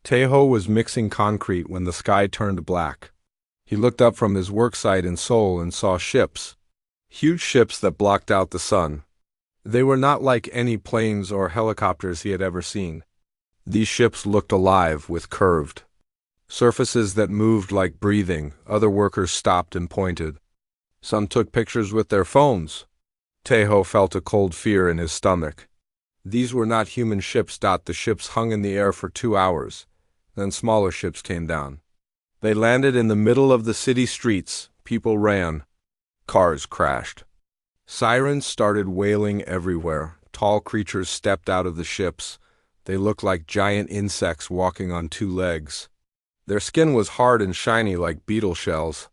Teho was mixing concrete when the sky turned black. He looked up from his worksite in Seoul and saw ships. Huge ships that blocked out the sun. They were not like any planes or helicopters he had ever seen. These ships looked alive with curved surfaces that moved like breathing. Other workers stopped and pointed. Some took pictures with their phones. Teho felt a cold fear in his stomach. These were not human ships. The ships hung in the air for 2 hours. Then smaller ships came down. They landed in the middle of the city streets. People ran. Cars crashed. Sirens started wailing everywhere. Tall creatures stepped out of the ships. They looked like giant insects walking on 2 legs. Their skin was hard and shiny like beetle shells.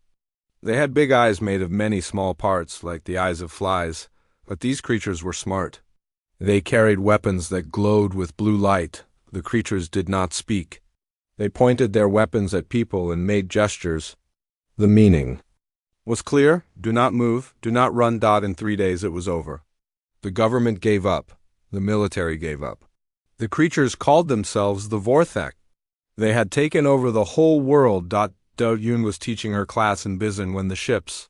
They had big eyes made of many small parts, like the eyes of flies, but these creatures were smart. They carried weapons that glowed with blue light. The creatures did not speak. They pointed their weapons at people and made gestures. The meaning was clear. Do not move, do not run. In 3 days it was over. The government gave up. The military gave up. The creatures called themselves the Vorthek. They had taken over the whole world. Do-Yun was teaching her class in Bizen when the ships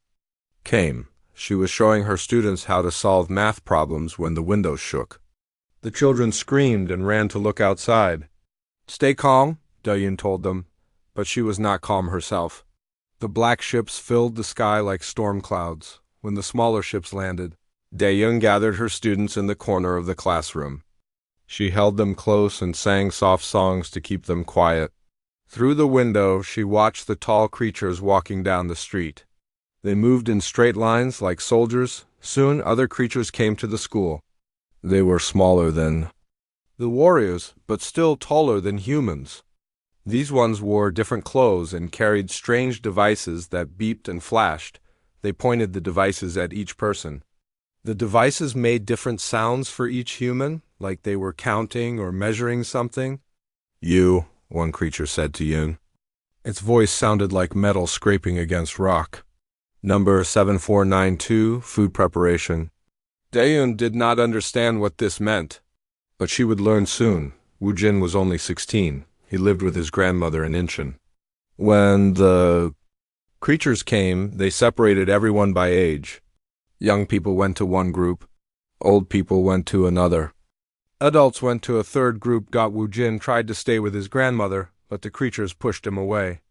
came. She was showing her students how to solve math problems when the windows shook. The children screamed and ran to look outside. Stay calm, Do-Yun told them, but she was not calm herself. The black ships filled the sky like storm clouds. When the smaller ships landed, Do-Yun gathered her students in the corner of the classroom. She held them close and sang soft songs to keep them quiet. Through the window, she watched the tall creatures walking down the street. They moved in straight lines like soldiers. Soon other creatures came to the school. They were smaller than the warriors, but still taller than humans. These ones wore different clothes and carried strange devices that beeped and flashed. They pointed the devices at each person. The devices made different sounds for each human, like they were counting or measuring something. You, one creature said to Yoon. Its voice sounded like metal scraping against rock. Number 7492, food preparation. Daeun did not understand what this meant, but she would learn soon. Woo-jin was only 16. He lived with his grandmother in Incheon. When the creatures came, they separated everyone by age. Young people went to one group. Old people went to another. Adults went to a third group. Woo-jin tried to stay with his grandmother, but the creatures pushed him away.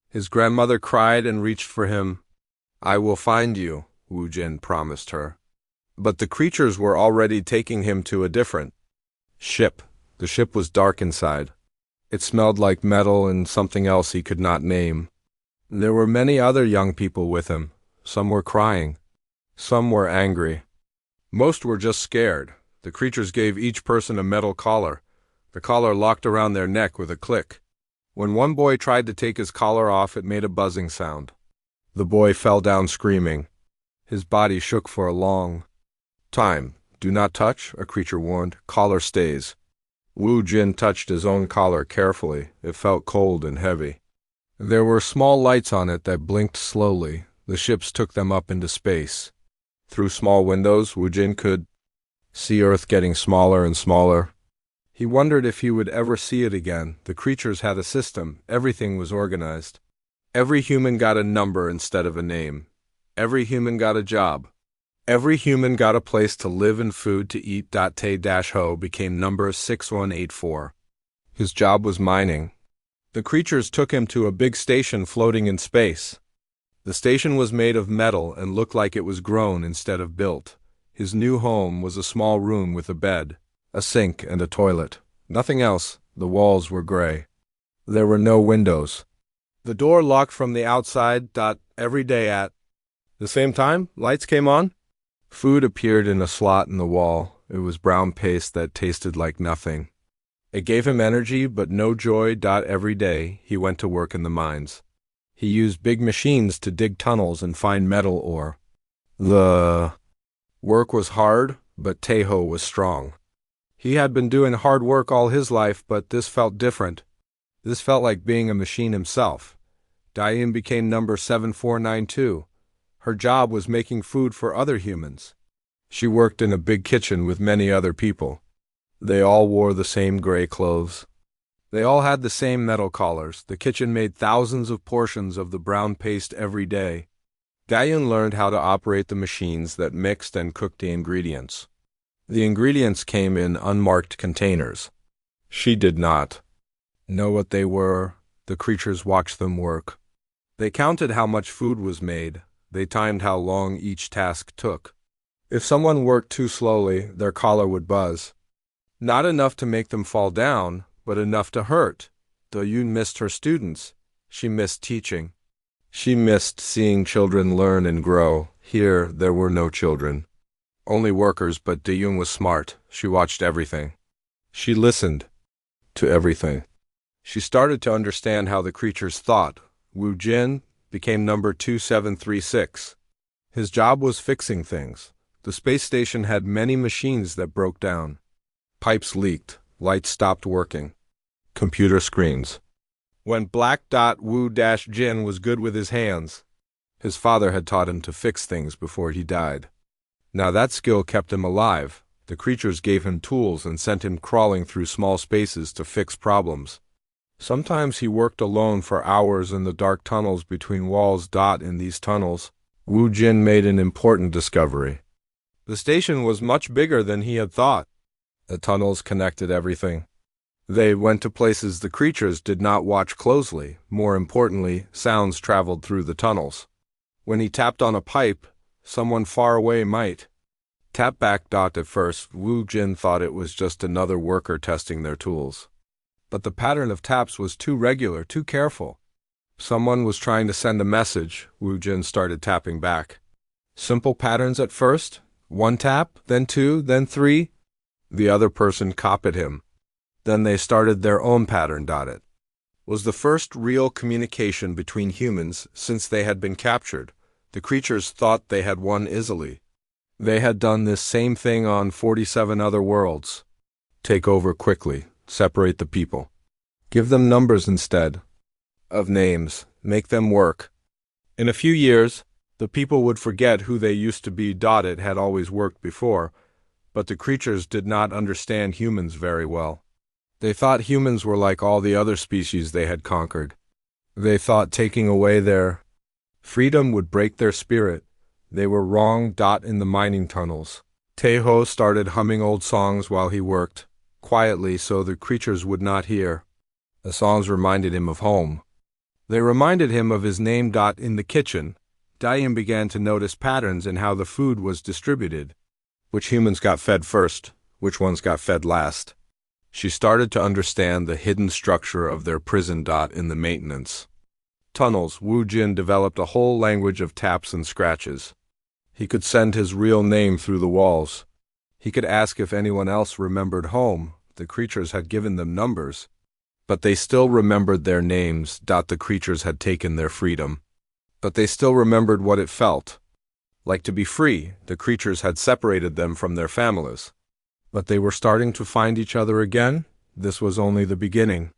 His grandmother cried and reached for him. I will find you, Woo-jin promised her. But the creatures were already taking him to a different ship. The ship was dark inside. It smelled like metal and something else he could not name. There were many other young people with him. Some were crying. Some were angry. Most were just scared. The creatures gave each person a metal collar. The collar locked around their neck with a click. When one boy tried to take his collar off, it made a buzzing sound. The boy fell down screaming. His body shook for a long time. Do not touch, a creature warned. Collar stays. Woo-jin touched his own collar carefully. It felt cold and heavy. There were small lights on it that blinked slowly. The ships took them up into space. Through small windows, Woo-jin could see Earth getting smaller and smaller. He wondered if he would ever see it again. The creatures had a system. Everything was organized. Every human got a number instead of a name. Every human got a job. Every human got a place to live and food to eat. Tae-ho became number 6184. His job was mining. The creatures took him to a big station floating in space. The station was made of metal and looked like it was grown instead of built. His new home was a small room with a bed, a sink, and a toilet. Nothing else. The walls were gray. There were no windows. The door locked from the outside. Every day at the same time, lights came on. Food appeared in a slot in the wall. It was brown paste that tasted like nothing. It gave him energy, but no joy. Every day, he went to work in the mines. He used big machines to dig tunnels and find metal ore. The work was hard, but Tae-ho was strong. He had been doing hard work all his life, but this felt different. This felt like being a machine himself. Daeun became number 7492. Her job was making food for other humans. She worked in a big kitchen with many other people. They all wore the same gray clothes. They all had the same metal collars. The kitchen made thousands of portions of the brown paste every day. Diane learned how to operate the machines that mixed and cooked the ingredients. The ingredients came in unmarked containers. She did not know what they were. The creatures watched them work. They counted how much food was made. They timed how long each task took. If someone worked too slowly, their collar would buzz. Not enough to make them fall down, but enough to hurt. Doyun missed her students. She missed teaching. She missed seeing children learn and grow. Here, there were no children. Only workers, but Doyun was smart. She watched everything. She listened to everything. She started to understand how the creatures thought. Wu Jin became number 2736. His job was fixing things. The space station had many machines that broke down. Pipes leaked. Lights stopped working. Computer screens went black. Wu-Jin was good with his hands. His father had taught him to fix things before he died. Now that skill kept him alive. The creatures gave him tools and sent him crawling through small spaces to fix problems. Sometimes he worked alone for hours in the dark tunnels between walls. In these tunnels, Wu Jin made an important discovery. The station was much bigger than he had thought. The tunnels connected everything. They went to places the creatures did not watch closely. More importantly, sounds traveled through the tunnels. When he tapped on a pipe, someone far away might tap back. At first, Wu Jin thought it was just another worker testing their tools. But the pattern of taps was too regular, too careful. Someone was trying to send a message. Wu Jin started tapping back. Simple patterns at first. One tap, then two, then three. The other person copied him. Then they started their own pattern. It was the first real communication between humans since they had been captured. The creatures thought they had won easily. They had done this same thing on 47 other worlds. Take over quickly. Separate the people. Give them numbers instead of names. Make them work. In a few years, the people would forget who they used to be. It had always worked before, but the creatures did not understand humans very well. They thought humans were like all the other species they had conquered. They thought taking away their freedom would break their spirit. They were wrong. In the mining tunnels, Taeho started humming old songs while he worked, quietly so the creatures would not hear. The songs reminded him of home. They reminded him of his name. In the kitchen, Diane began to notice patterns in how the food was distributed. Which humans got fed first, which ones got fed last. She started to understand the hidden structure of their prison. In the maintenance tunnels, Wu Jin developed a whole language of taps and scratches. He could send his real name through the walls. He could ask if anyone else remembered home. The creatures had given them numbers, but they still remembered their names. The creatures had taken their freedom, but they still remembered what it felt like to be free. The creatures had separated them from their families, but they were starting to find each other again. This was only the beginning.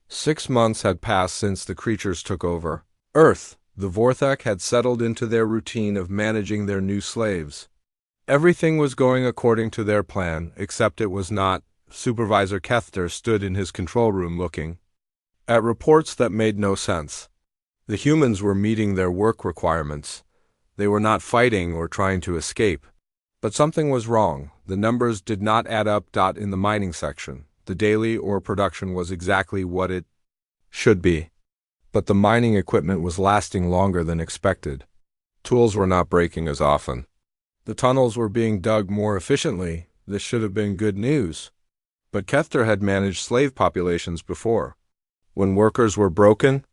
6 months had passed since the creatures took over Earth. The Vorthak had settled into their routine of managing their new slaves. Everything was going according to their plan, except it was not. Supervisor Kethter stood in his control room looking at reports that made no sense. The humans were meeting their work requirements. They were not fighting or trying to escape. But something was wrong. The numbers did not add up. In the mining section, the daily ore production was exactly what it should be. But the mining equipment was lasting longer than expected. Tools were not breaking as often. The tunnels were being dug more efficiently. This should have been good news. But Kethter had managed slave populations before. When workers were broken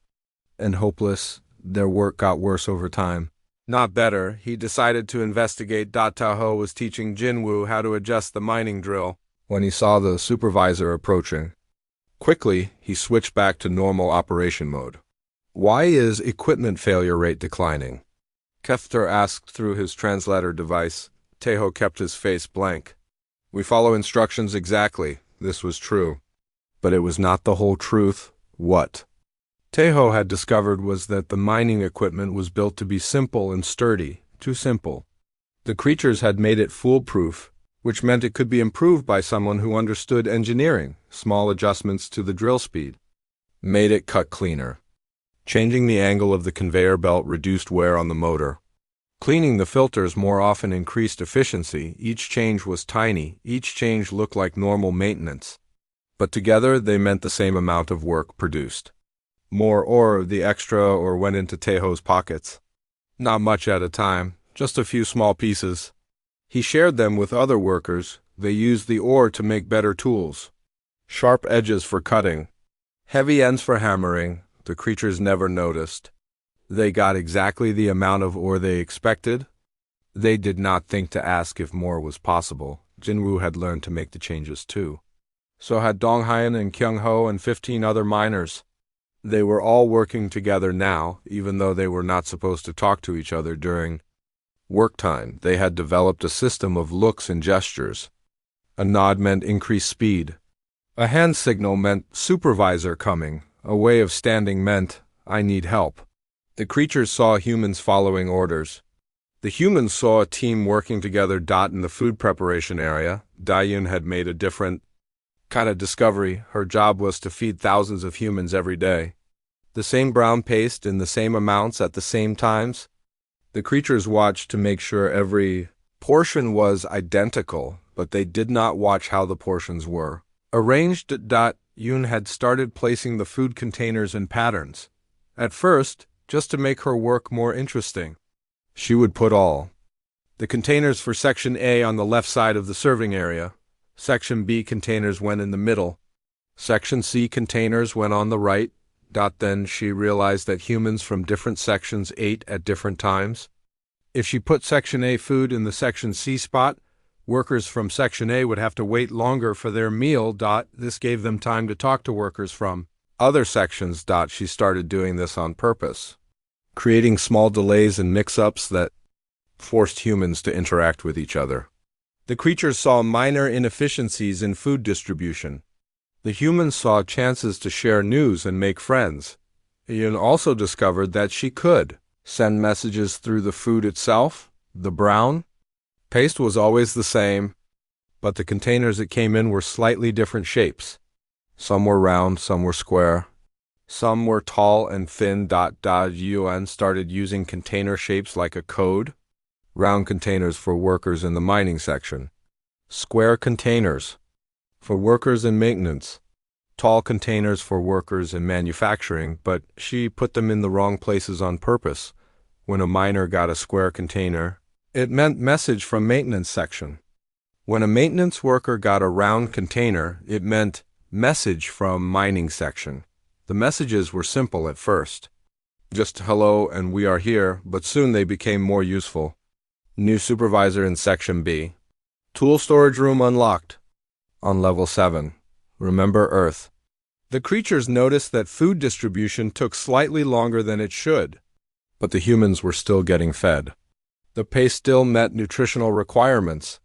and hopeless, their work got worse over time. Not better. He decided to investigate. Taho was teaching Jinwoo how to adjust the mining drill when he saw the supervisor approaching. Quickly, he switched back to normal operation mode. Why is equipment failure rate declining? Kethter asked through his translator device. Taeho kept his face blank. We follow instructions exactly. This was true. But it was not the whole truth. What Taeho had discovered was that the mining equipment was built to be simple and sturdy. Too simple. The creatures had made it foolproof. which meant it could be improved by someone who understood engineering. Small adjustments to the drill speed made it cut cleaner. Changing the angle of the conveyor belt reduced wear on the motor. Cleaning the filters more often increased efficiency. Each change was tiny. Each change looked like normal maintenance. But together they meant the same amount of work produced. More ore, the extra ore, went into Tejo's pockets. Not much at a time, just a few small pieces. He shared them with other workers. They used the ore to make better tools. Sharp edges for cutting, heavy ends for hammering. The creatures never noticed. They got exactly the amount of ore they expected. They did not think to ask if more was possible. Jinwoo had learned to make the changes too. So had Donghyun and Kyung-ho and 15 other miners. They were all working together now, even though they were not supposed to talk to each other during work time. They had developed a system of looks and gestures. A nod meant increased speed. A hand signal meant supervisor coming. A way of standing meant, I need help. The creatures saw humans following orders. The humans saw a team working together. In the food preparation area, Dayun had made a different kind of discovery. Her job was to feed thousands of humans every day. The same brown paste in the same amounts at the same times. The creatures watched to make sure every portion was identical, but they did not watch how the portions were arranged. Yoon had started placing the food containers in patterns. At first, just to make her work more interesting. She would put all the containers for Section A on the left side of the serving area. Section B containers went in the middle. Section C containers went on the right. Then she realized that humans from different sections ate at different times. If she put Section A food in the Section C spot, workers from Section A would have to wait longer for their meal. This gave them time to talk to workers from other sections. She started doing this on purpose, creating small delays and mix-ups that forced humans to interact with each other. The creatures saw minor inefficiencies in food distribution. The humans saw chances to share news and make friends. Yoon also discovered that she could send messages through the food itself. The brown paste was always the same, but the containers it came in were slightly different shapes. Some were round, some were square. Some were tall and thin. Yuan started using container shapes like a code. Round containers for workers in the mining section. Square containers for workers in maintenance. Tall containers for workers in manufacturing, but she put them in the wrong places on purpose. When a miner got a square container, it meant message from maintenance section. When a maintenance worker got a round container, it meant message from mining section. The messages were simple at first. Just hello and we are here, but soon they became more useful. New supervisor in Section B. Tool storage room unlocked. On level 7. Remember Earth. The creatures noticed that food distribution took slightly longer than it should, but the humans were still getting fed. The pace still met nutritional requirements.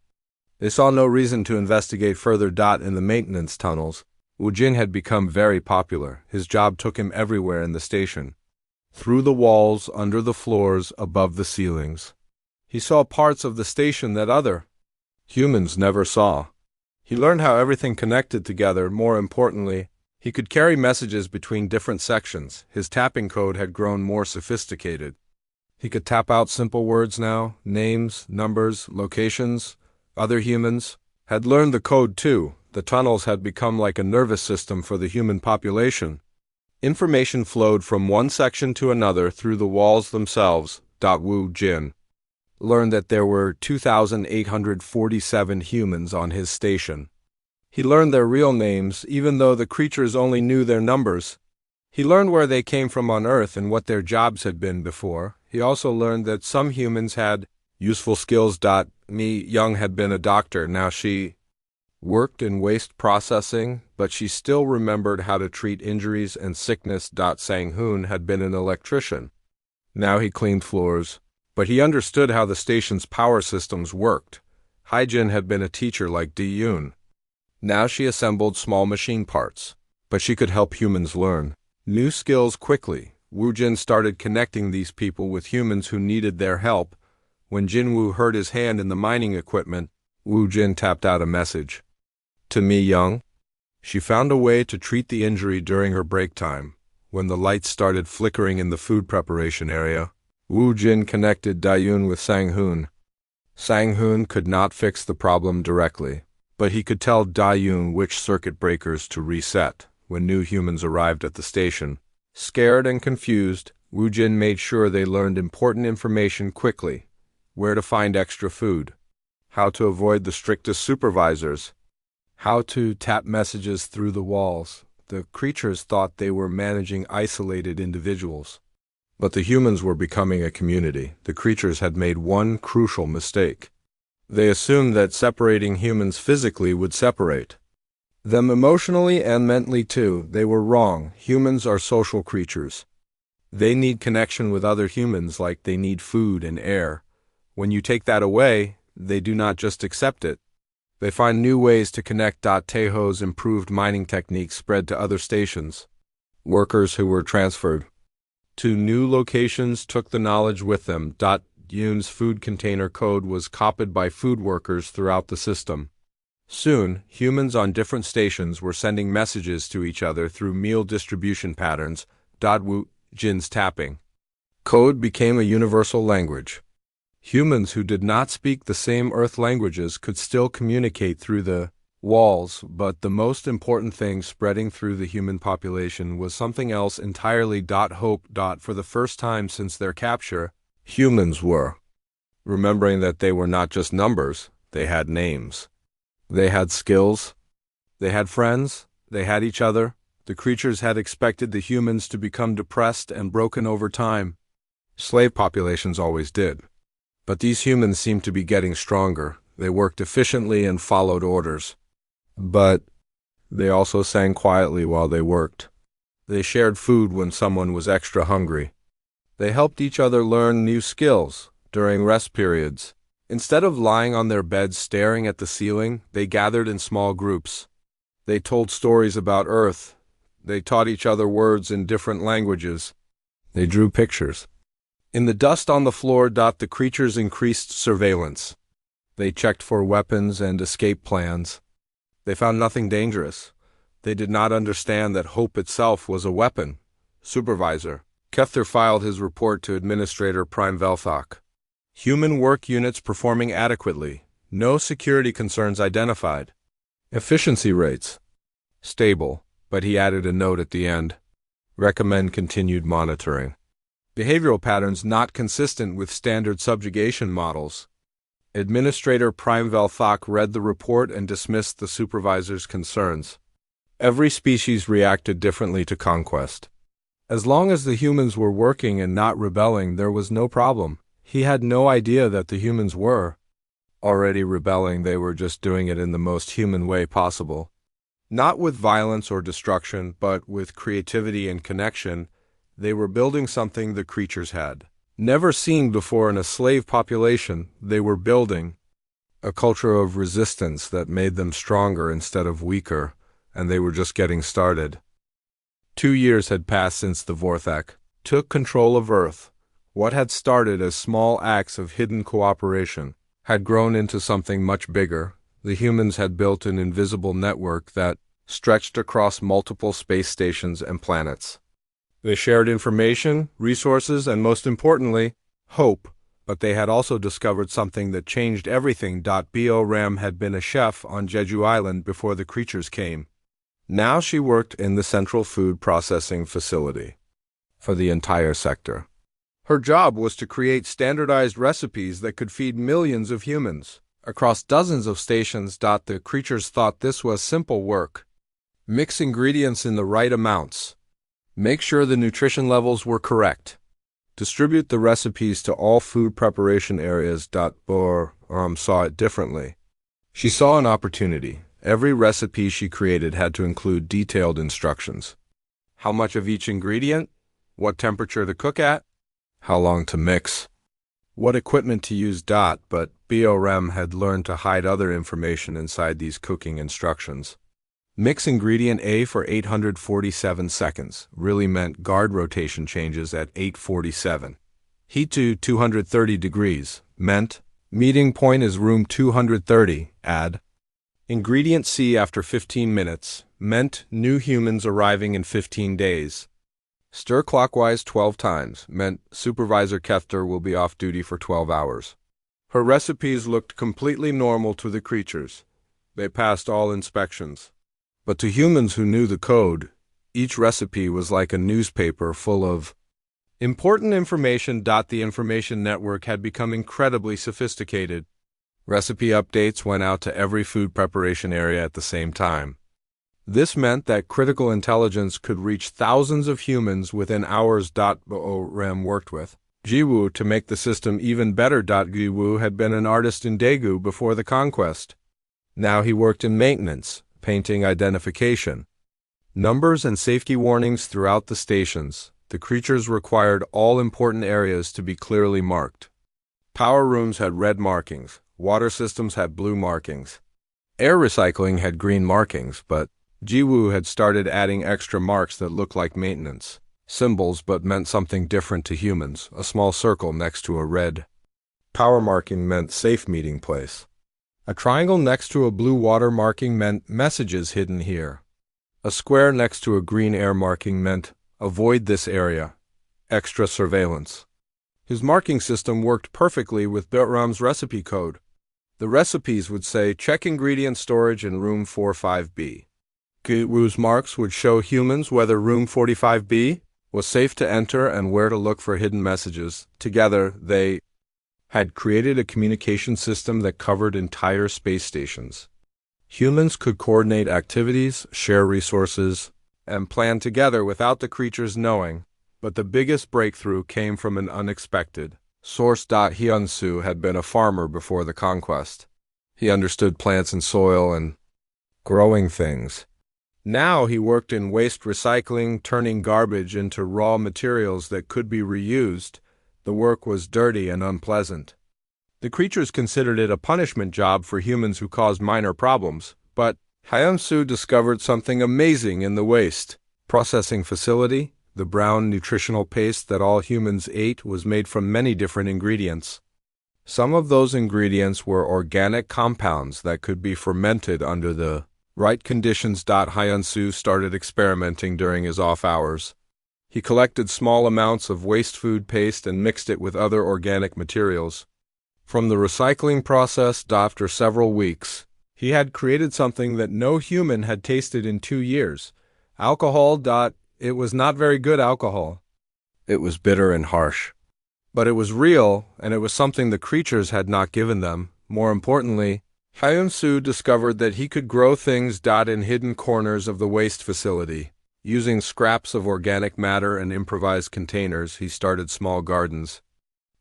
They saw no reason to investigate further. In the maintenance tunnels, Woo Jin had become very popular. His job took him everywhere in the station. Through the walls, under the floors, above the ceilings. He saw parts of the station that other humans never saw. He learned how everything connected together. More importantly, he could carry messages between different sections. His tapping code had grown more sophisticated. He could tap out simple words now, names, numbers, locations. Other humans had learned the code too. The tunnels had become like a nervous system for the human population. Information flowed from one section to another through the walls themselves. Woo Jin learned that there were 2,847 humans on his station. He learned their real names, even though the creatures only knew their numbers. He learned where they came from on Earth and what their jobs had been before. He also learned that some humans had useful skills. Mi Young had been a doctor. Now she worked in waste processing, but she still remembered how to treat injuries and sickness. Sang-hoon had been an electrician. Now he cleaned floors, but he understood how the station's power systems worked. Haijin had been a teacher like Di-yoon. Now she assembled small machine parts, but she could help humans learn new skills quickly. Woo Jin started connecting these people with humans who needed their help. When Jinwoo hurt his hand in the mining equipment, Wu Jin tapped out a message. To me, young. She found a way to treat the injury during her break time. When the lights started flickering in the food preparation area, Wu Jin connected Dayun with Sang Hoon. Sang Hoon could not fix the problem directly, but he could tell Dayun which circuit breakers to reset when new humans arrived at the station. Scared and confused, Wu Jin made sure they learned important information quickly: where to find extra food, how to avoid the strictest supervisors, how to tap messages through the walls. The creatures thought they were managing isolated individuals, but the humans were becoming a community. The creatures had made one crucial mistake. They assumed that separating humans physically would separate them emotionally and mentally too. They were wrong. Humans are social creatures. They need connection with other humans like they need food and air. When you take that away, they do not just accept it. They find new ways to connect. Teho's improved mining techniques spread to other stations. Workers who were transferred to new locations took the knowledge with them. Yun's food container code was copied by food workers throughout the system. Soon, humans on different stations were sending messages to each other through meal distribution patterns. Wu Jin's tapping code became a universal language. Humans who did not speak the same Earth languages could still communicate through the walls, but the most important thing spreading through the human population was something else entirely. Hope. For the first time since their capture, humans were remembering that they were not just numbers. They had names. They had skills. They had friends. They had each other. The creatures had expected the humans to become depressed and broken over time. Slave populations always did. But these humans seemed to be getting stronger. They worked efficiently and followed orders. But they also sang quietly while they worked. They shared food when someone was extra hungry. They helped each other learn new skills during rest periods. Instead of lying on their beds staring at the ceiling, they gathered in small groups. They told stories about Earth. They taught each other words in different languages. They drew pictures. In the dust on the floor, the creatures increased surveillance. They checked for weapons and escape plans. They found nothing dangerous. They did not understand that hope itself was a weapon. Supervisor Kether filed his report to Administrator Prime Velthok. Human work units performing adequately. No security concerns identified. Efficiency rates stable, but he added a note at the end. Recommend continued monitoring. Behavioral patterns not consistent with standard subjugation models. Administrator Prime Velthok read the report and dismissed the supervisor's concerns. Every species reacted differently to conquest. As long as the humans were working and not rebelling, there was no problem. He had no idea that the humans were already rebelling. They were just doing it in the most human way possible. Not with violence or destruction, but with creativity and connection. They were building something the creatures had never seen before in a slave population. They were building a culture of resistance that made them stronger instead of weaker, and they were just getting started. 2 years had passed since the Vorthak took control of Earth. What had started as small acts of hidden cooperation had grown into something much bigger. The humans had built an invisible network that stretched across multiple space stations and planets. They shared information, resources, and most importantly, hope. But they had also discovered something that changed everything. Bo Ram had been a chef on Jeju Island before the creatures came. Now she worked in the central food processing facility for the entire sector. Her job was to create standardized recipes that could feed millions of humans across dozens of stations. The creatures thought this was simple work. Mix ingredients in the right amounts. Make sure the nutrition levels were correct. Distribute the recipes to all food preparation areas. Bo Ram saw it differently. She saw an opportunity. Every recipe she created had to include detailed instructions. How much of each ingredient? What temperature to cook at? How long to mix? What equipment to use. But Bo Ram had learned to hide other information inside these cooking instructions. Mix ingredient A for 847 seconds really meant guard rotation changes at 847. Heat to 230 degrees meant Meeting point is room 230, add. Ingredient C after 15 minutes, meant new humans arriving in 15 days. Stir clockwise 12 times, meant Supervisor Kefter will be off duty for 12 hours. Her recipes looked completely normal to the creatures. They passed all inspections. But to humans who knew the code, each recipe was like a newspaper full of important information. The information network had become incredibly sophisticated. Recipe updates went out to every food preparation area at the same time. This meant that critical intelligence could reach thousands of humans within hours. Rem worked with Jiwoo to make the system even better. Jiwoo had been an artist in Daegu before the conquest. Now he worked in maintenance, painting identification, numbers and safety warnings throughout the stations. The creatures required all important areas to be clearly marked. Power rooms had red markings, water systems had blue markings. Air recycling had green markings, but Jiwoo had started adding extra marks that looked like maintenance symbols but meant something different to humans. A small circle next to a red power marking meant safe meeting place. A triangle next to a blue water marking meant messages hidden here. A square next to a green air marking meant avoid this area, extra surveillance. His marking system worked perfectly with Bitram's recipe code. The recipes would say check ingredient storage in room 45B. Jiwoo's marks would show humans whether room 45B was safe to enter and where to look for hidden messages. Together, they had created a communication system that covered entire space stations. Humans could coordinate activities, share resources, and plan together without the creatures knowing. But the biggest breakthrough came from an unexpected source. Hyun-soo had been a farmer before the conquest. He understood plants and soil and growing things. Now he worked in waste recycling, turning garbage into raw materials that could be reused. The work was dirty and unpleasant. The creatures considered it a punishment job for humans who caused minor problems, but Hyun-soo discovered something amazing in the waste processing facility. The brown nutritional paste that all humans ate was made from many different ingredients. Some of those ingredients were organic compounds that could be fermented under the right conditions. Hyun-soo started experimenting during his off hours. He collected small amounts of waste food paste and mixed it with other organic materials. From the recycling process, after several weeks, he had created something that no human had tasted in 2 years. Alcohol. It was not very good alcohol. It was bitter and harsh. But it was real, and it was something the creatures had not given them. More importantly, Hyun-soo discovered that he could grow things. In hidden corners of the waste facility. Using scraps of organic matter and improvised containers, he started small gardens.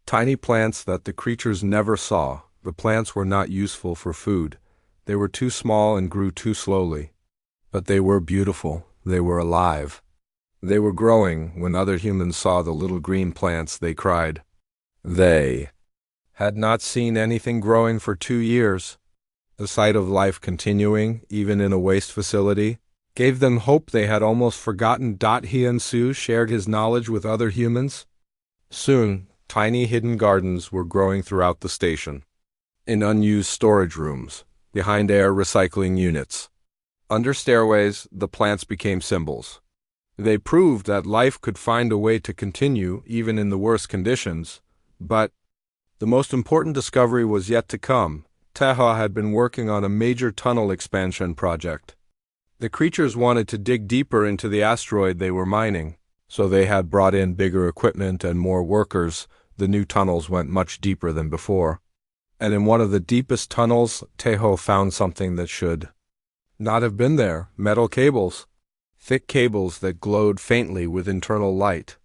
Tiny plants that the creatures never saw. The plants were not useful for food. They were too small and grew too slowly. But they were beautiful. They were alive. They were growing. When other humans saw the little green plants, they cried. They had not seen anything growing for 2 years. The sight of life continuing, even in a waste facility, gave them hope they had almost forgotten. Hyun-soo shared his knowledge with other humans. Soon, tiny hidden gardens were growing throughout the station. In unused storage rooms, behind air recycling units. Under stairways, the plants became symbols. They proved that life could find a way to continue even in the worst conditions. But the most important discovery was yet to come. Taeha had been working on a major tunnel expansion project. The creatures wanted to dig deeper into the asteroid they were mining, so they had brought in bigger equipment and more workers. The new tunnels went much deeper than before. And in one of the deepest tunnels, Taeha found something that should not have been there: metal cables. Thick cables that glowed faintly with internal light.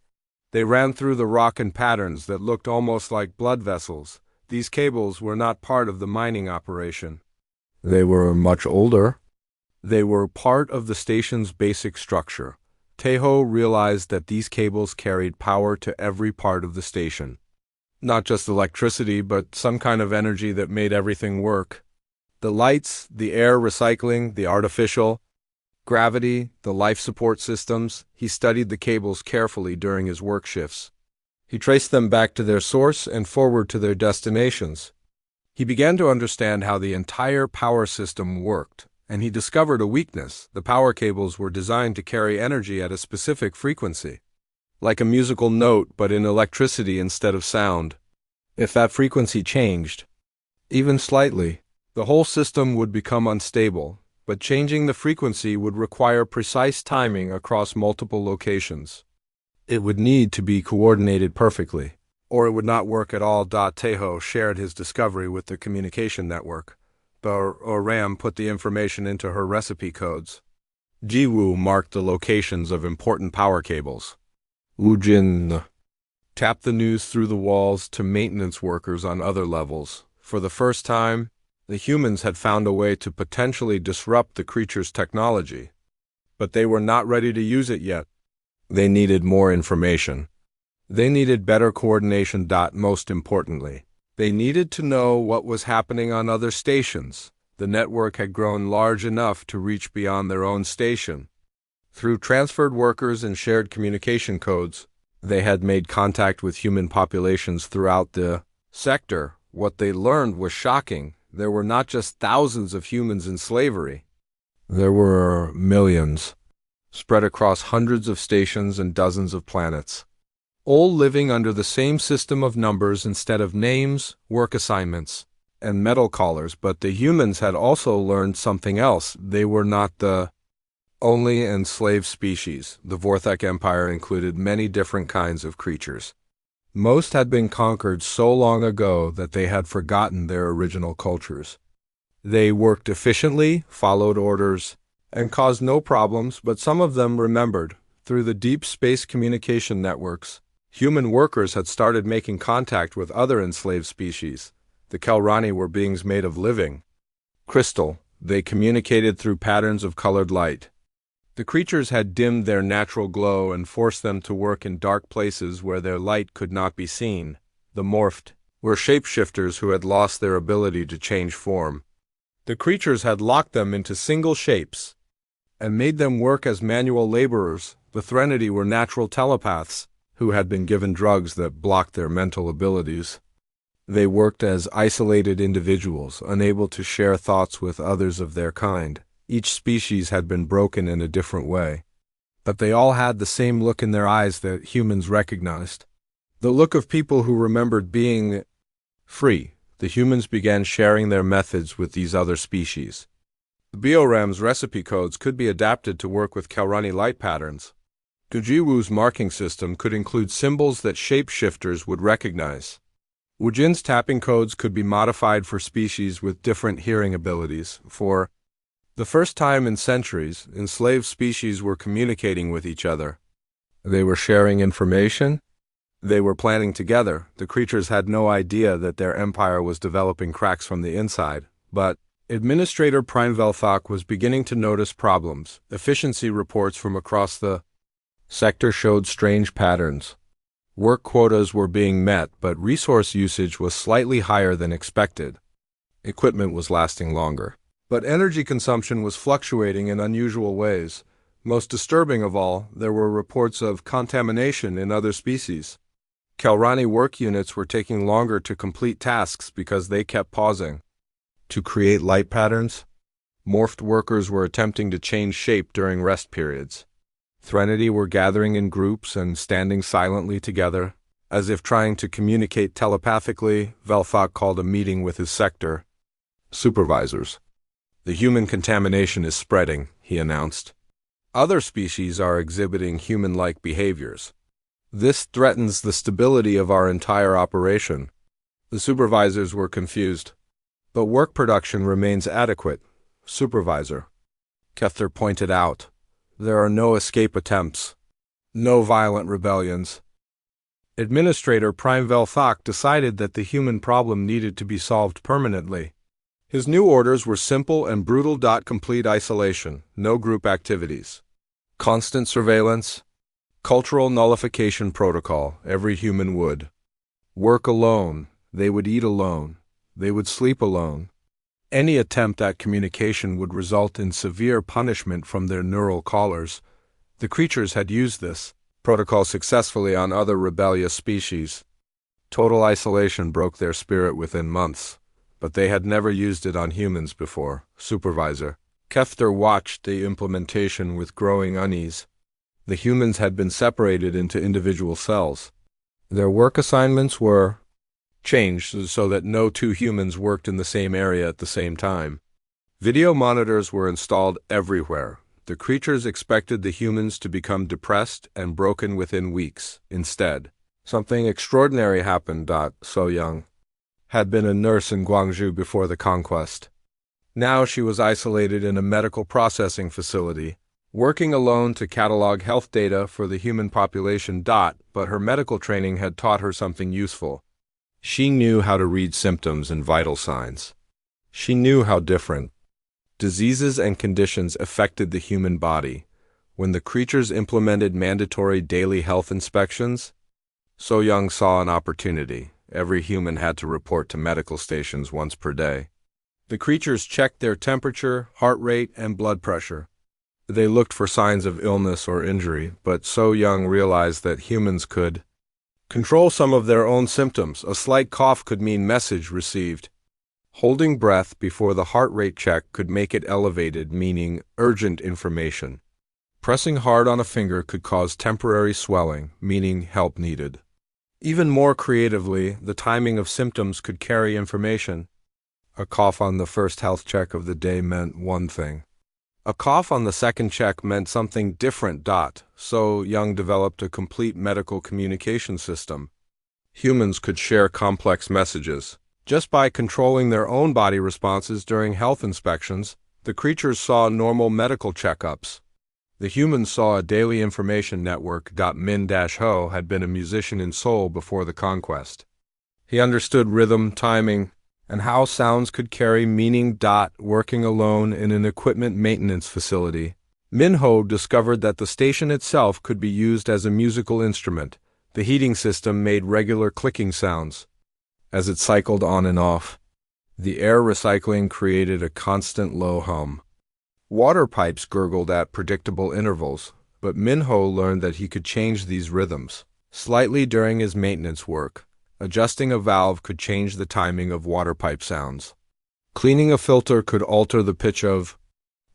They ran through the rock in patterns that looked almost like blood vessels. These cables were not part of the mining operation. They were much older. They were part of the station's basic structure. Taeha realized that these cables carried power to every part of the station. Not just electricity, but some kind of energy that made everything work. The lights, the air recycling, the artificial gravity, the life support systems. He studied the cables carefully during his work shifts. He traced them back to their source and forward to their destinations. He began to understand how the entire power system worked, and he discovered a weakness. The power cables were designed to carry energy at a specific frequency, like a musical note but in electricity instead of sound. If that frequency changed, even slightly, the whole system would become unstable, but changing the frequency would require precise timing across multiple locations. It would need to be coordinated perfectly, or it would not work at all. Tejo shared his discovery with the communication network. Ram put the information into her recipe codes. Jiwoo marked the locations of important power cables. Wujin tapped the news through the walls to maintenance workers on other levels. For the first time, the humans had found a way to potentially disrupt the creature's technology. But they were not ready to use it yet. They needed more information. They needed better coordination. Most importantly, they needed to know what was happening on other stations. The network had grown large enough to reach beyond their own station. Through transferred workers and shared communication codes, they had made contact with human populations throughout the sector. What they learned was shocking. There were not just thousands of humans in slavery. There were millions, spread across hundreds of stations and dozens of planets, all living under the same system of numbers instead of names, work assignments, and metal collars. But the humans had also learned something else. They were not the only enslaved species. The Vorthek Empire included many different kinds of creatures. Most had been conquered so long ago that they had forgotten their original cultures. They worked efficiently, followed orders, and caused no problems, but some of them remembered. Through the deep space communication networks, human workers had started making contact with other enslaved species. The Kelrani were beings made of living crystal. They communicated through patterns of colored light. The creatures had dimmed their natural glow and forced them to work in dark places where their light could not be seen. The morphed were shapeshifters who had lost their ability to change form. The creatures had locked them into single shapes and made them work as manual laborers. The Threnody were natural telepaths who had been given drugs that blocked their mental abilities. They worked as isolated individuals, unable to share thoughts with others of their kind. Each species had been broken in a different way, but they all had the same look in their eyes that humans recognized. The look of people who remembered being free. The humans began sharing their methods with these other species. The Bioram's recipe codes could be adapted to work with Kelrani light patterns. Gujiwu's marking system could include symbols that shapeshifters would recognize. Wujin's tapping codes could be modified for species with different hearing abilities. For the first time in centuries, enslaved species were communicating with each other. They were sharing information. They were planning together. The creatures had no idea that their empire was developing cracks from the inside. But Administrator Prime Velthok was beginning to notice problems. Efficiency reports from across the sector showed strange patterns. Work quotas were being met, but resource usage was slightly higher than expected. Equipment was lasting longer, but energy consumption was fluctuating in unusual ways. Most disturbing of all, there were reports of contamination in other species. Kelrani work units were taking longer to complete tasks because they kept pausing. To create light patterns, morphed workers were attempting to change shape during rest periods. Threnody were gathering in groups and standing silently together, as if trying to communicate telepathically. Velthok called a meeting with his sector supervisors. "The human contamination is spreading," he announced. "Other species are exhibiting human-like behaviors. This threatens the stability of our entire operation." The supervisors were confused. "But work production remains adequate, Supervisor," Kethter pointed out. "There are no escape attempts, no violent rebellions." Administrator Prime Velthok decided that the human problem needed to be solved permanently. His new orders were simple and brutal. Complete isolation, no group activities, constant surveillance, cultural nullification protocol. Every human would work alone, they would eat alone, they would sleep alone. Any attempt at communication would result in severe punishment from their neural collars. The creatures had used this protocol successfully on other rebellious species. Total isolation broke their spirit within months. but they had never used it on humans before. Supervisor Kefter watched the implementation with growing unease. The humans had been separated into individual cells. Their work assignments were changed so that no two humans worked in the same area at the same time. Video monitors were installed everywhere. The creatures expected the humans to become depressed and broken within weeks. Instead, something extraordinary happened. So Young had been a nurse in Guangzhou before the conquest. Now she was isolated in a medical processing facility, working alone to catalog health data for the human population. But her medical training had taught her something useful. She knew how to read symptoms and vital signs. She knew how different diseases and conditions affected the human body. When the creatures implemented mandatory daily health inspections, So Young saw an opportunity. Every human had to report to medical stations once per day. The creatures checked their temperature, heart rate, and blood pressure. They looked for signs of illness or injury, but So Young realized that humans could control some of their own symptoms. A slight cough could mean message received. Holding breath before the heart rate check could make it elevated, meaning urgent information. Pressing hard on a finger could cause temporary swelling, meaning help needed. Even more creatively, the timing of symptoms could carry information. A cough on the first health check of the day meant one thing. A cough on the second check meant something different. So Young developed a complete medical communication system. Humans could share complex messages. Just by controlling their own body responses during health inspections, the creatures saw normal medical checkups. The humans saw a daily information network. Min-Ho had been a musician in Seoul before the conquest. He understood rhythm, timing, and how sounds could carry meaning. Working alone in an equipment maintenance facility, Min-Ho discovered that the station itself could be used as a musical instrument. The heating system made regular clicking sounds as it cycled on and off. The air recycling created a constant low hum. Water pipes gurgled at predictable intervals, but Min-Ho learned that he could change these rhythms slightly during his maintenance work. Adjusting a valve could change the timing of water pipe sounds. Cleaning a filter could alter the pitch of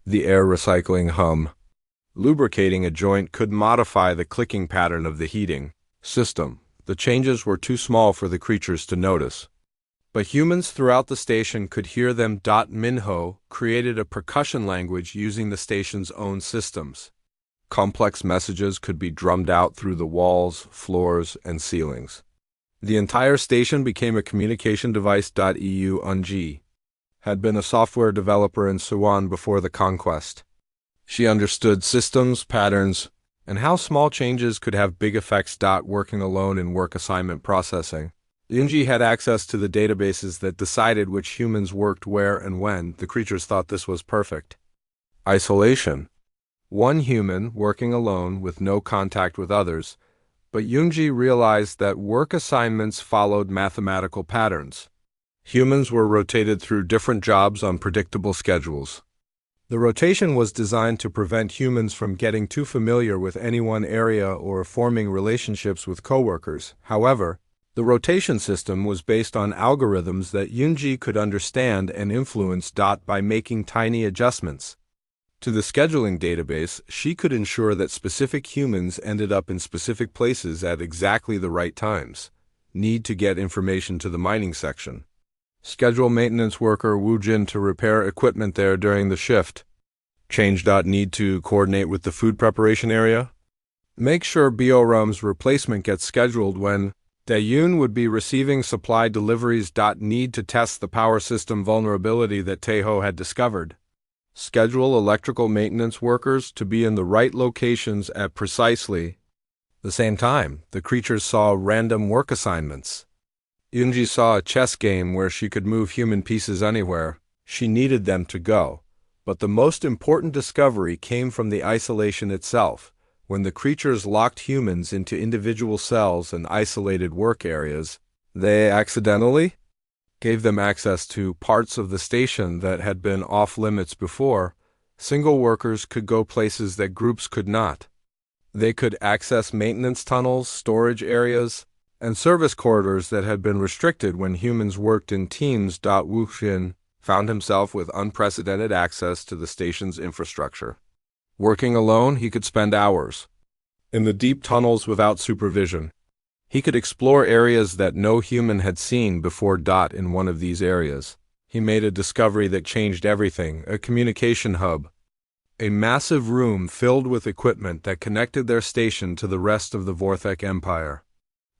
the air recycling hum. Lubricating a joint could modify the clicking pattern of the heating system. The changes were too small for the creatures to notice, but humans throughout the station could hear them. Min-Ho created a percussion language using the station's own systems. Complex messages could be drummed out through the walls, floors, and ceilings. The entire station became a communication device. Eun had been a software developer in Suwon before the conquest. She understood systems, patterns, and how small changes could have big effects. Working alone in work assignment processing, Yunji had access to the databases that decided which humans worked where and when. The creatures thought this was perfect. Isolation. One human working alone with no contact with others, but Yunji realized that work assignments followed mathematical patterns. Humans were rotated through different jobs on predictable schedules. The rotation was designed to prevent humans from getting too familiar with any one area or forming relationships with coworkers. However, the rotation system was based on algorithms that Yunji could understand and influence. By making tiny adjustments to the scheduling database, she could ensure that specific humans ended up in specific places at exactly the right times. Need to get information to the mining section. Schedule maintenance worker Wu Jin to repair equipment there during the shift. Change. Need to coordinate with the food preparation area. Make sure Biorum's replacement gets scheduled when Daeyoon would be receiving supply deliveries. Need to test the power system vulnerability that Taeho had discovered. Schedule electrical maintenance workers to be in the right locations at precisely the same time. The creatures saw random work assignments. Yunji saw a chess game where she could move human pieces anywhere she needed them to go. But the most important discovery came from the isolation itself. When the creatures locked humans into individual cells and isolated work areas, they accidentally gave them access to parts of the station that had been off-limits before. Single workers could go places that groups could not. They could access maintenance tunnels, storage areas, and service corridors that had been restricted when humans worked in teams. Wu Xin found himself with unprecedented access to the station's infrastructure. Working alone, he could spend hours in the deep tunnels without supervision. He could explore areas that no human had seen before. In one of these areas, he made a discovery that changed everything: a communication hub. A massive room filled with equipment that connected their station to the rest of the Vorthek Empire.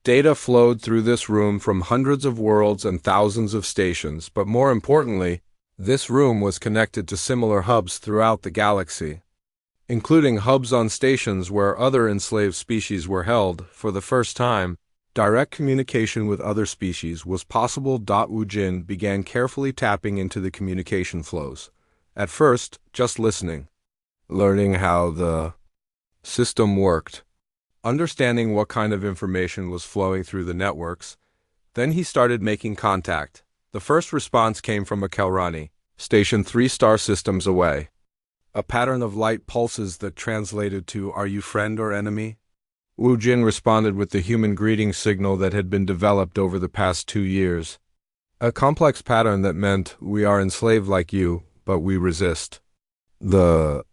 Data flowed through this room from hundreds of worlds and thousands of stations, but more importantly, this room was connected to similar hubs throughout the galaxy, including hubs on stations where other enslaved species were held. For the first time, direct communication with other species was possible. Wu Jin began carefully tapping into the communication flows. At first, just listening, learning how the system worked, understanding what kind of information was flowing through the networks. Then he started making contact. The first response came from a Kelrani, station 3 star systems away. A pattern of light pulses that translated to, "Are you friend or enemy?" Wu Jin responded with the human greeting signal that had been developed over the past 2 years. A complex pattern that meant, "We are enslaved like you, but we resist." The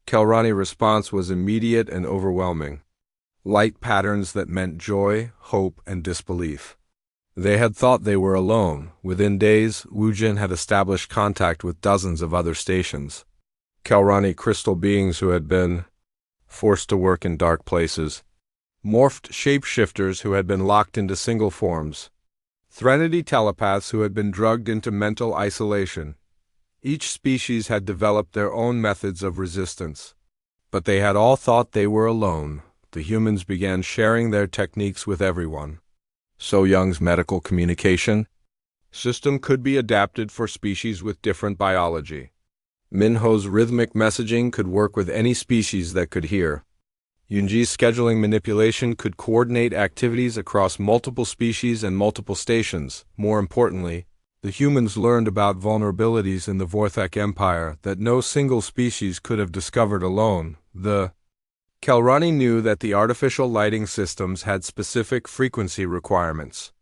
Kelrani response was immediate and overwhelming. Light patterns that meant joy, hope, and disbelief. They had thought they were alone. Within days, Wu Jin had established contact with dozens of other stations. Kelrani crystal beings who had been forced to work in dark places. Morphed shapeshifters who had been locked into single forms. Threnody telepaths who had been drugged into mental isolation. Each species had developed their own methods of resistance. But they had all thought they were alone. The humans began sharing their techniques with everyone. So Young's medical communication system could be adapted for species with different biology. Minho's rhythmic messaging could work with any species that could hear. Yunji's scheduling manipulation could coordinate activities across multiple species and multiple stations. More importantly, the humans learned about vulnerabilities in the Vorthek Empire that no single species could have discovered alone. The Kelrani knew that the artificial lighting systems had specific frequency requirements.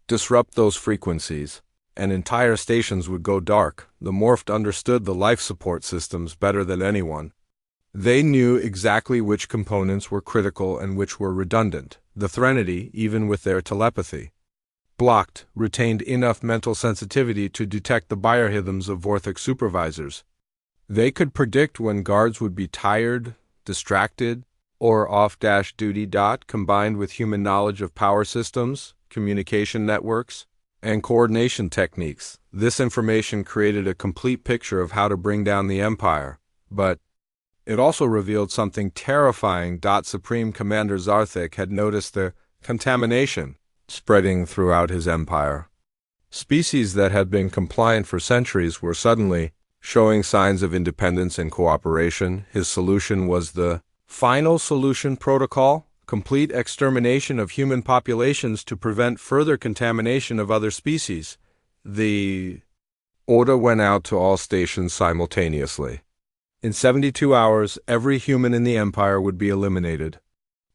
Disrupt those frequencies, and entire stations would go dark. The Morphed understood the life support systems better than anyone. They knew exactly which components were critical and which were redundant. The Threnody, even with their telepathy, blocked, retained enough mental sensitivity to detect the biorhythms of Vorthek supervisors. They could predict when guards would be tired, distracted, or off-duty. Combined with human knowledge of power systems, communication networks, and coordination techniques, this information created a complete picture of how to bring down the Empire. But it also revealed something terrifying. Supreme Commander Zarthik had noticed the contamination spreading throughout his empire. Species that had been compliant for centuries were suddenly showing signs of independence and cooperation. His solution was the Final Solution Protocol, complete extermination of human populations to prevent further contamination of other species. The order went out to all stations simultaneously. In 72 hours, every human in the Empire would be eliminated.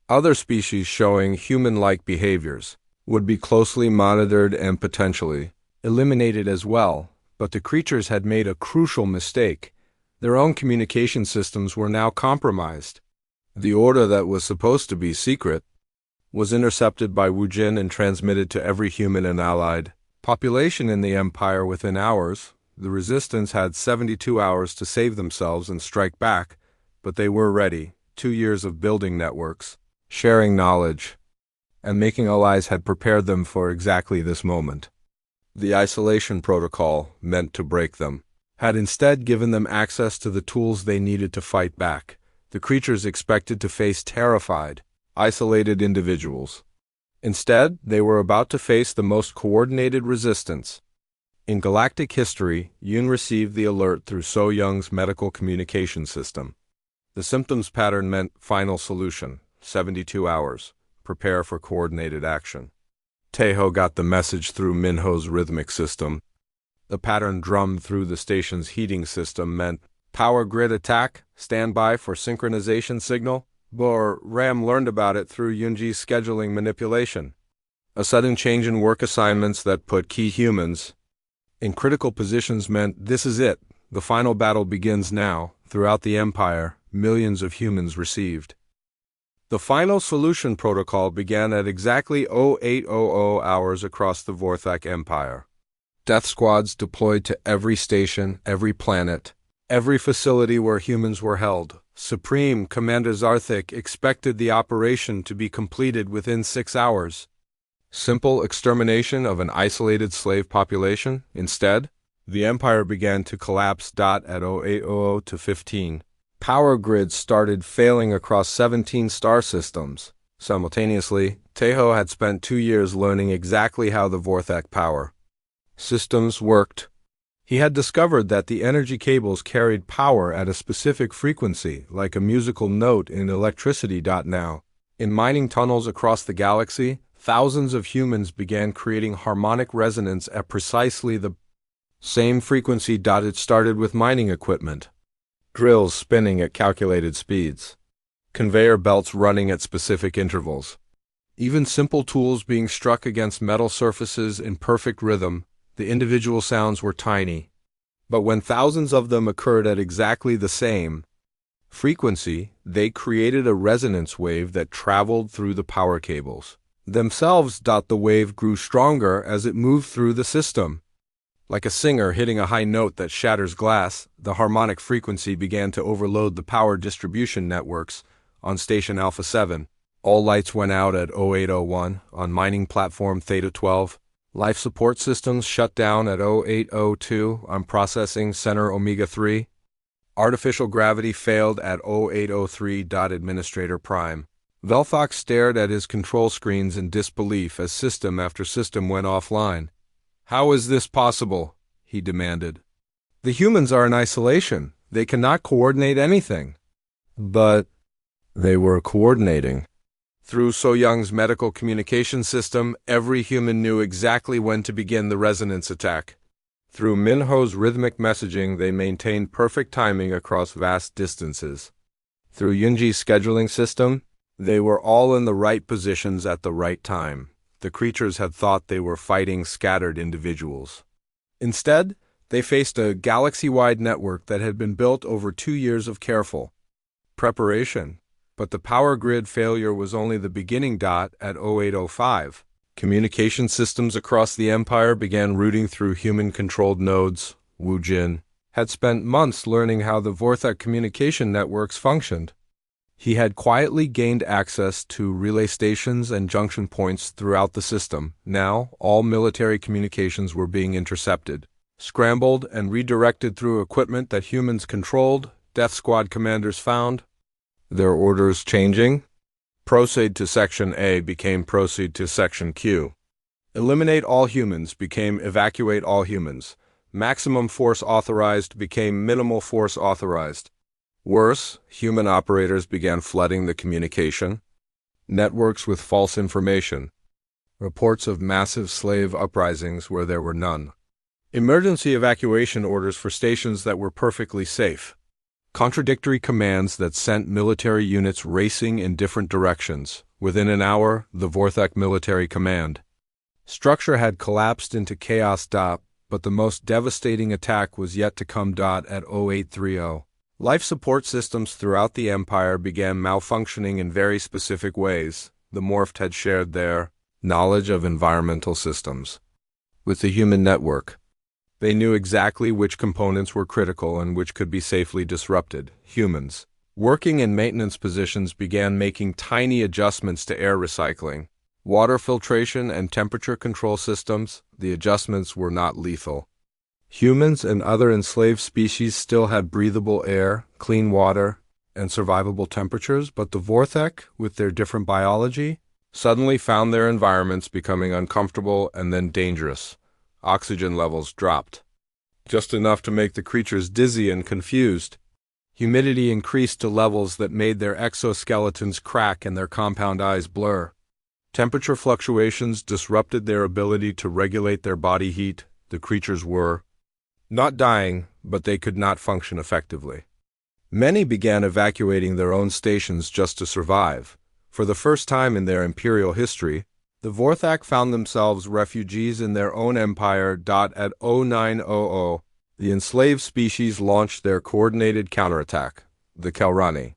Other species showing human-like behaviors would be closely monitored and potentially eliminated as well. But the creatures had made a crucial mistake. Their own communication systems were now compromised. The order that was supposed to be secret was intercepted by Wu Jin and transmitted to every human and allied population in the Empire within hours. The resistance had 72 hours to save themselves and strike back, but they were ready. 2 years of building networks, sharing knowledge, and making allies had prepared them for exactly this moment. The isolation protocol, meant to break them, had instead given them access to the tools they needed to fight back. The creatures expected to face terrified, isolated individuals. Instead, they were about to face the most coordinated resistance. In galactic history, Yun received the alert through So Young's medical communication system. The symptoms pattern meant final solution, 72 hours, prepare for coordinated action. Taeho got the message through Minho's rhythmic system. The pattern drummed through the station's heating system meant power grid attack, standby for synchronization signal. Ram learned about it through Yunji's scheduling manipulation. A sudden change in work assignments that put key humans in critical positions meant this is it. The final battle begins now. Throughout the Empire, millions of humans received. The final solution protocol began at exactly 0800 hours across the Vorthak Empire. Death squads deployed to every station, every planet, every facility where humans were held. Supreme Commander Zarthik expected the operation to be completed within 6 hours. Simple extermination of an isolated slave population. Instead, the Empire began to collapse. At 0800 to 15. Power grids started failing across 17 star systems. Simultaneously, Tejo had spent 2 years learning exactly how the Vorthak power systems worked. He had discovered that the energy cables carried power at a specific frequency, like a musical note in electricity. Now, in mining tunnels across the galaxy, thousands of humans began creating harmonic resonance at precisely the same frequency. It started with mining equipment, drills spinning at calculated speeds, conveyor belts running at specific intervals, even simple tools being struck against metal surfaces in perfect rhythm. The individual sounds were tiny, but when thousands of them occurred at exactly the same frequency, they created a resonance wave that traveled through the power cables themselves. The wave grew stronger as it moved through the system. Like a singer hitting a high note that shatters glass, the harmonic frequency began to overload the power distribution networks. On Station Alpha 7, all lights went out at 0801. On mining platform Theta 12, life support systems shut down at 0802. On processing center Omega 3, artificial gravity failed at 0803. Administrator Prime Velthok stared at his control screens in disbelief as system after system went offline. "How is this possible?" he demanded. "The humans are in isolation. They cannot coordinate anything." But they were coordinating. Through So Young's medical communication system, every human knew exactly when to begin the resonance attack. Through Minho's rhythmic messaging, they maintained perfect timing across vast distances. Through Yunji's scheduling system, they were all in the right positions at the right time. The creatures had thought they were fighting scattered individuals. Instead, they faced a galaxy-wide network that had been built over 2 years of careful preparation. But the power grid failure was only the beginning. At 0805, communication systems across the Empire began routing through human-controlled nodes. Wu Jin had spent months learning how the Vorthak communication networks functioned. He had quietly gained access to relay stations and junction points throughout the system. Now, all military communications were being intercepted, scrambled, and redirected through equipment that humans controlled. Death Squad commanders found their orders changing. Proceed to Section A became proceed to Section Q. Eliminate all humans became evacuate all humans. Maximum force authorized became minimal force authorized. Worse, human operators began flooding the communication networks with false information. Reports of massive slave uprisings where there were none. Emergency evacuation orders for stations that were perfectly safe. Contradictory commands that sent military units racing in different directions. Within an hour, the Vorthak military command structure had collapsed into chaos. But the most devastating attack was yet to come. At 0830. Life support systems throughout the Empire began malfunctioning in very specific ways. The Morphed had shared their knowledge of environmental systems with the human network. They knew exactly which components were critical and which could be safely disrupted. Humans, working in maintenance positions, began making tiny adjustments to air recycling, water filtration, and temperature control systems. The adjustments were not lethal. Humans and other enslaved species still had breathable air, clean water, and survivable temperatures, but the Vorthak, with their different biology, suddenly found their environments becoming uncomfortable and then dangerous. Oxygen levels dropped, just enough to make the creatures dizzy and confused. Humidity increased to levels that made their exoskeletons crack and their compound eyes blur. Temperature fluctuations disrupted their ability to regulate their body heat. The creatures were not dying, but they could not function effectively. Many began evacuating their own stations just to survive. For the first time in their imperial history, The Vorthak found themselves refugees in their own empire. At 0900, the enslaved species launched their coordinated counterattack. The Kelrani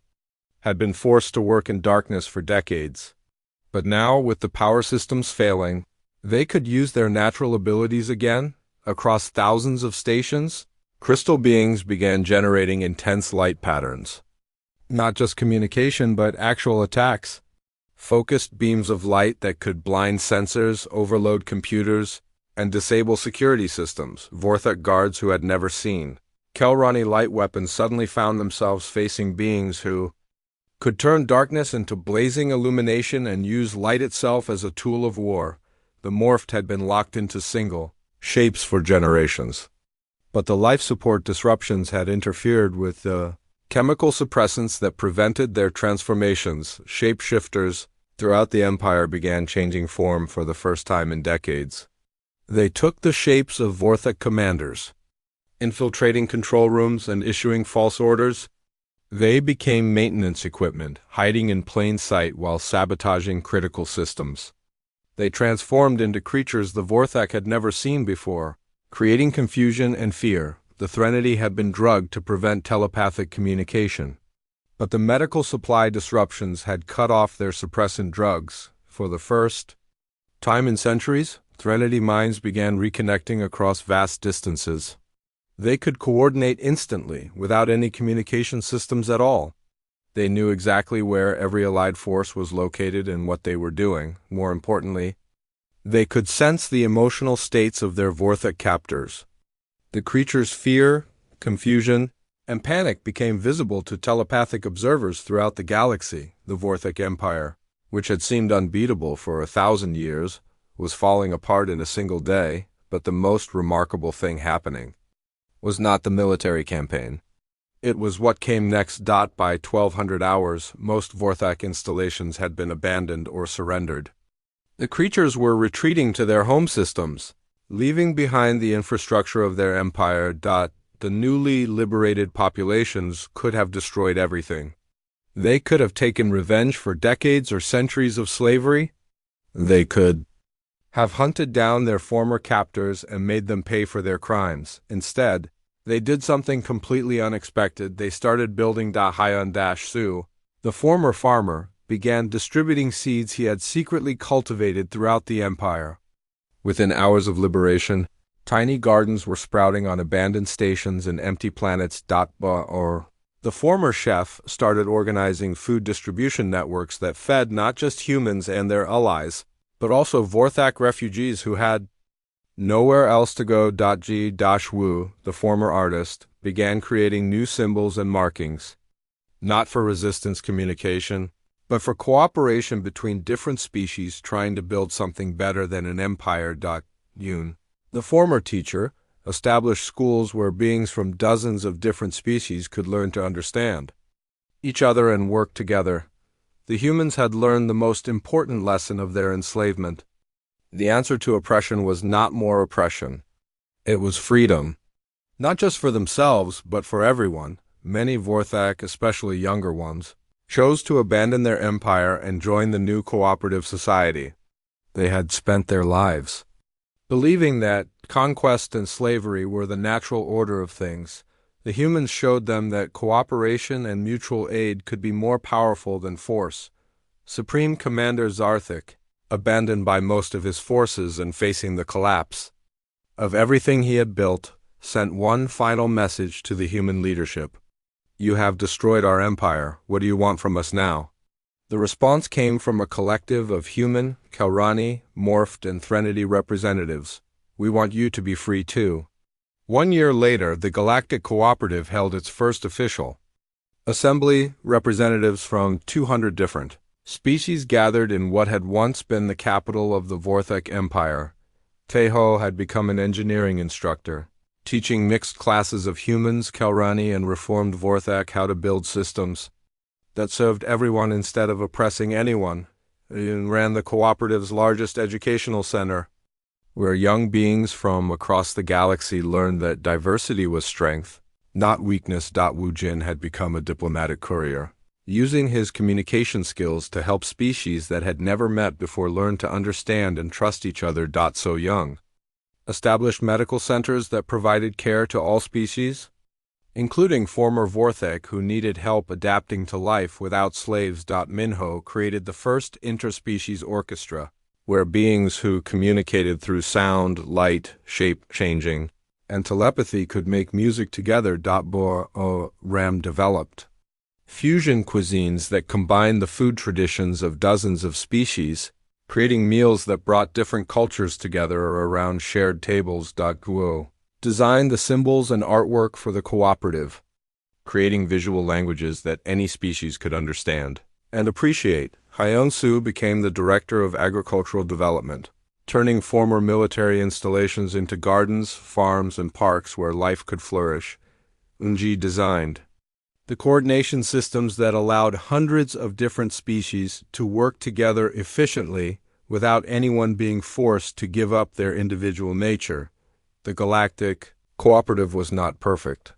had been forced to work in darkness for decades. But now, with the power systems failing, they could use their natural abilities again. Across thousands of stations, crystal beings began generating intense light patterns. Not just communication, but actual attacks. Focused beams of light that could blind sensors, overload computers, and disable security systems. Vorthak guards who had never seen Kelrani light weapons suddenly found themselves facing beings who could turn darkness into blazing illumination and use light itself as a tool of war. The morphed had been locked into single shapes for generations. But the life support disruptions had interfered with the chemical suppressants that prevented their transformations. Shapeshifters throughout the empire began changing form for the first time in decades. They took the shapes of Vorthak commanders, infiltrating control rooms and issuing false orders. They became maintenance equipment, hiding in plain sight while sabotaging critical systems. They transformed into creatures the Vorthak had never seen before, creating confusion and fear. The Threnody had been drugged to prevent telepathic communication. But the medical supply disruptions had cut off their suppressant drugs. For the first time in centuries, Threnody minds began reconnecting across vast distances. They could coordinate instantly, without any communication systems at all. They knew exactly where every allied force was located and what they were doing. More importantly, they could sense the emotional states of their Vorthak captors. The creature's fear, confusion, and panic became visible to telepathic observers throughout the galaxy. The Vorthak Empire, which had seemed unbeatable for 1,000 years, was falling apart in a single day. But the most remarkable thing happening was not the military campaign. It was what came next. By 1200 hours, most Vorthak installations had been abandoned or surrendered. The creatures were retreating to their home systems, leaving behind the infrastructure of their empire. The newly liberated populations could have destroyed everything. They could have taken revenge for decades or centuries of slavery. They could have hunted down their former captors and made them pay for their crimes. Instead, they did something completely unexpected. They started building Hyun-Su, the former farmer, began distributing seeds he had secretly cultivated throughout the empire. Within hours of liberation, tiny gardens were sprouting on abandoned stations and empty planets. The former chef started organizing food distribution networks that fed not just humans and their allies, but also Vorthak refugees who had nowhere else to go. Wu, the former artist, began creating new symbols and markings, not for resistance communication, but for cooperation between different species trying to build something better than an empire. Yun, the former teacher, established schools where beings from dozens of different species could learn to understand each other and work together. The humans had learned the most important lesson of their enslavement. The answer to oppression was not more oppression. It was freedom. Not just for themselves, but for everyone. Many Vorthak, especially younger ones, chose to abandon their empire and join the new cooperative society. They had spent their lives believing that conquest and slavery were the natural order of things. The humans showed them that cooperation and mutual aid could be more powerful than force. Supreme Commander Zarthik, abandoned by most of his forces and facing the collapse of everything he had built, sent one final message to the human leadership. "You have destroyed our empire. What do you want from us now?" The response came from a collective of human, Kelrani, morphed, and Threnody representatives. "We want you to be free too." 1 year later, the Galactic Cooperative held its first official assembly. Representatives from 200 different species gathered in what had once been the capital of the Vorthak Empire. Teho had become an engineering instructor, teaching mixed classes of humans, Kelrani, and reformed Vorthak how to build systems that served everyone instead of oppressing anyone. He ran the cooperative's largest educational center, where young beings from across the galaxy learned that diversity was strength, not weakness. Wu Jin had become a diplomatic courier, using his communication skills to help species that had never met before learn to understand and trust each other. So young. Established medical centers that provided care to all species, including former Vorthek who needed help adapting to life without slaves. Minho created the first interspecies orchestra, where beings who communicated through sound, light, shape changing, and telepathy could make music together. Ram developed fusion cuisines that combined the food traditions of dozens of species, creating meals that brought different cultures together around shared tables. Guo designed the symbols and artwork for the cooperative, creating visual languages that any species could understand and appreciate. Hyung Su became the director of agricultural development, turning former military installations into gardens, farms, and parks where life could flourish. Unji designed the coordination systems that allowed hundreds of different species to work together efficiently without anyone being forced to give up their individual nature. The galactic cooperative was not perfect,